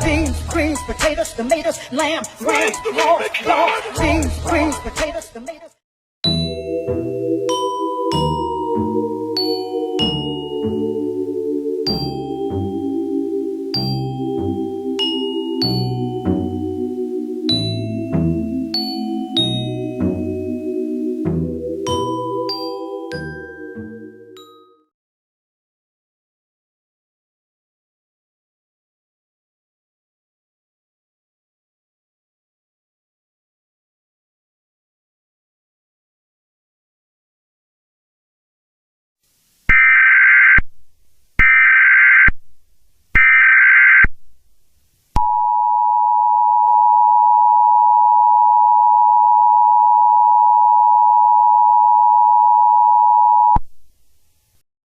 beans, greens, potatoes, tomatoes, lamb, ram, raw, beans, greens, potatoes, tomatoes.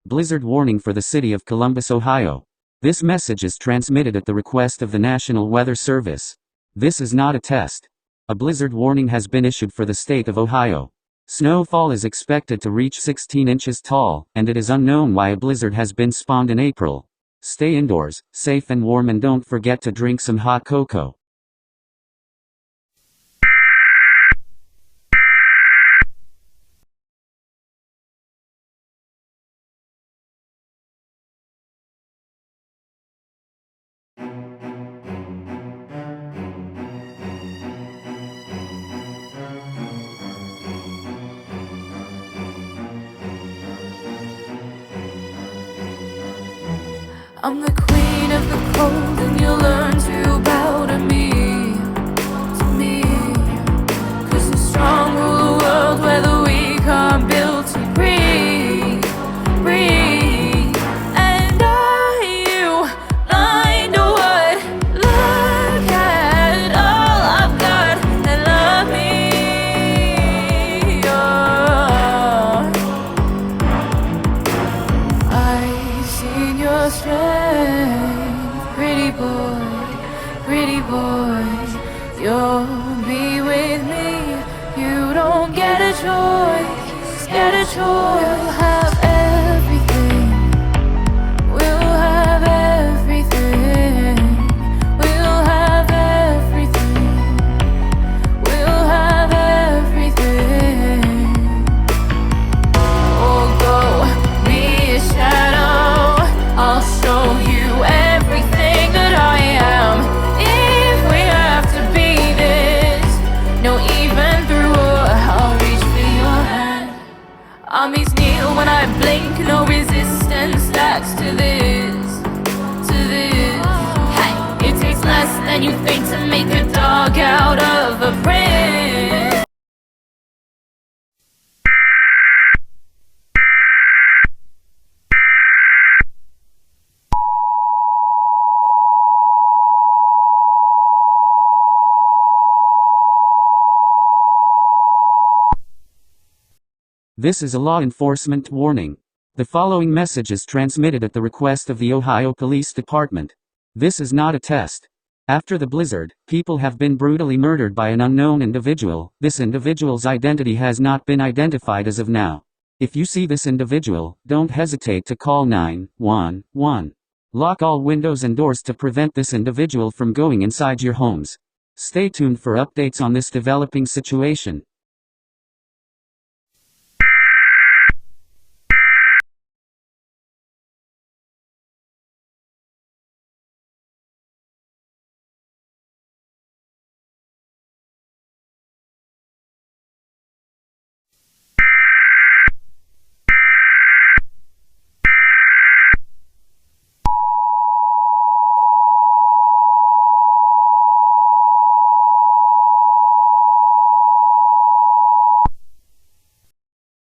Blizzard warning for the city of Columbus, Ohio. This message is transmitted at the request of the National Weather Service. This is not a test. A blizzard warning has been issued for the state of Ohio. Snowfall is expected to reach 16 inches tall, and it is unknown why a blizzard has been spawned in April. Stay indoors, safe and warm, and don't forget to drink some hot cocoa. I'm the queen of the cold, and you'll learn to bow to me, Cause the strong rule the world where the weak are built to breathe. And are you blind to what? Look at all I've got and love me. I've seen your strength, pretty boy, you'll be with me. You don't get a choice, We'll have everything, we'll have everything, we'll have everything, we'll have everything. Oh, go be a shadow, I'll show you everything that I am. If we have to be this, no, even through war, I'll reach for your hand. Armies kneel when I blink, no resistance stacks to this. Hey, it takes less than you think to make a dog out of a prince. This is a law enforcement warning. The following message is transmitted at the request of the Ohio Police Department. This is not a test. After the blizzard, people have been brutally murdered by an unknown individual. This individual's identity has not been identified as of now. If you see this individual, don't hesitate to call 911. Lock all windows and doors to prevent this individual from going inside your homes. Stay tuned for updates on this developing situation.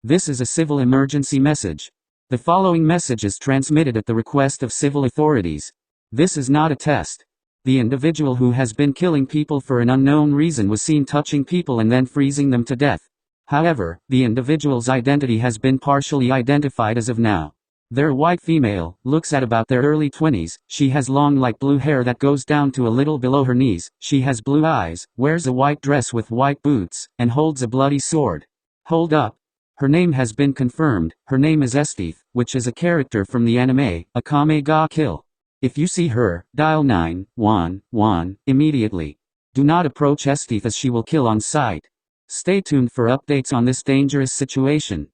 This is a civil emergency message. The following message is transmitted at the request of civil authorities. This is not a test. The individual who has been killing people for an unknown reason was seen touching people and then freezing them to death. However, the individual's identity has been partially identified as of now. They're a white female, looks at about their early 20s, she has long light blue hair that goes down to a little below her knees, she has blue eyes, wears a white dress with white boots, and holds a bloody sword. Hold up. Her name has been confirmed. Her name is Escalation, which is a character from the anime, Akame ga Kill. If you see her, dial 911 immediately. Do not approach Estif as she will kill on sight. Stay tuned for updates on this dangerous situation.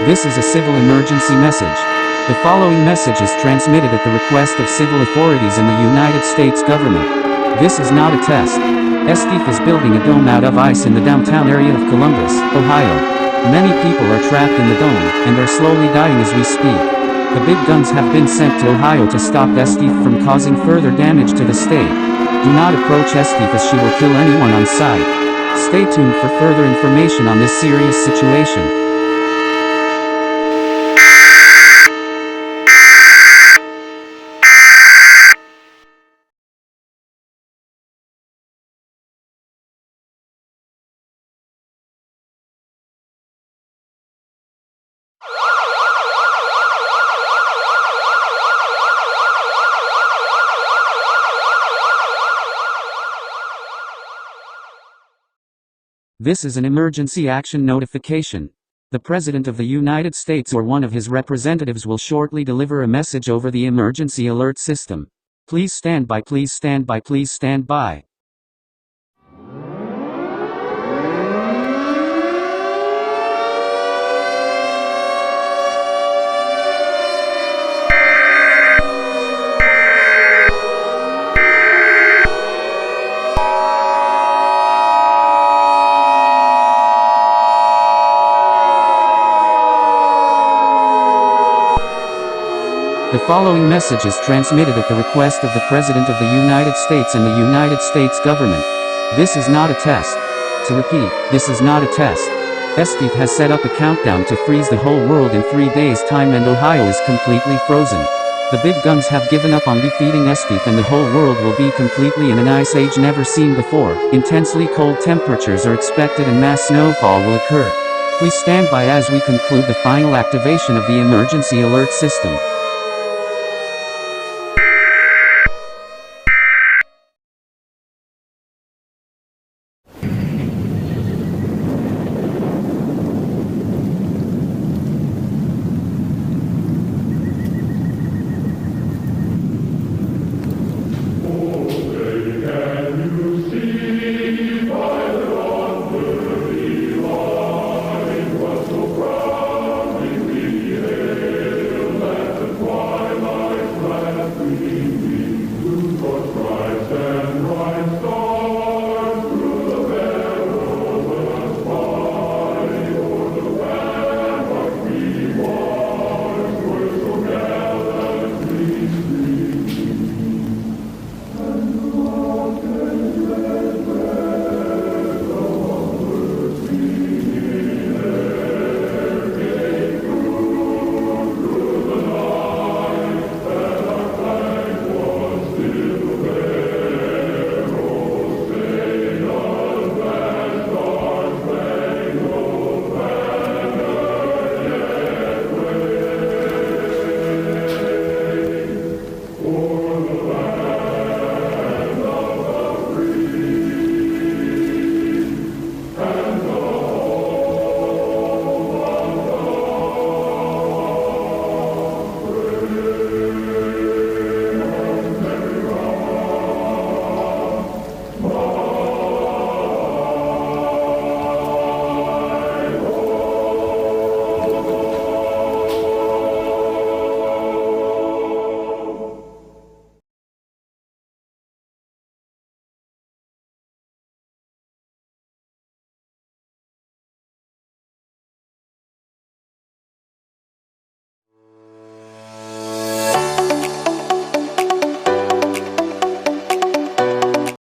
This is a civil emergency message. The following message is transmitted at the request of civil authorities in the United States government. This is not a test. Estif is building a dome out of ice in the downtown area of Columbus, Ohio. Many people are trapped in the dome, and are slowly dying as we speak. The big guns have been sent to Ohio to stop Estif from causing further damage to the state. Do not approach Estif as she will kill anyone on sight. Stay tuned for further information on this serious situation. This is an emergency action notification. The President of the United States or one of his representatives will shortly deliver a message over the emergency alert system. Please stand by, please stand by, please stand by. The following message is transmitted at the request of the President of the United States and the United States government. This is not a test. To repeat, this is not a test. Estif has set up a countdown to freeze the whole world in 3 days' time, and Ohio is completely frozen. The big guns have given up on defeating Estif, and the whole world will be completely in an ice age never seen before. Intensely cold temperatures are expected and mass snowfall will occur. Please stand by as we conclude the final activation of the emergency alert system.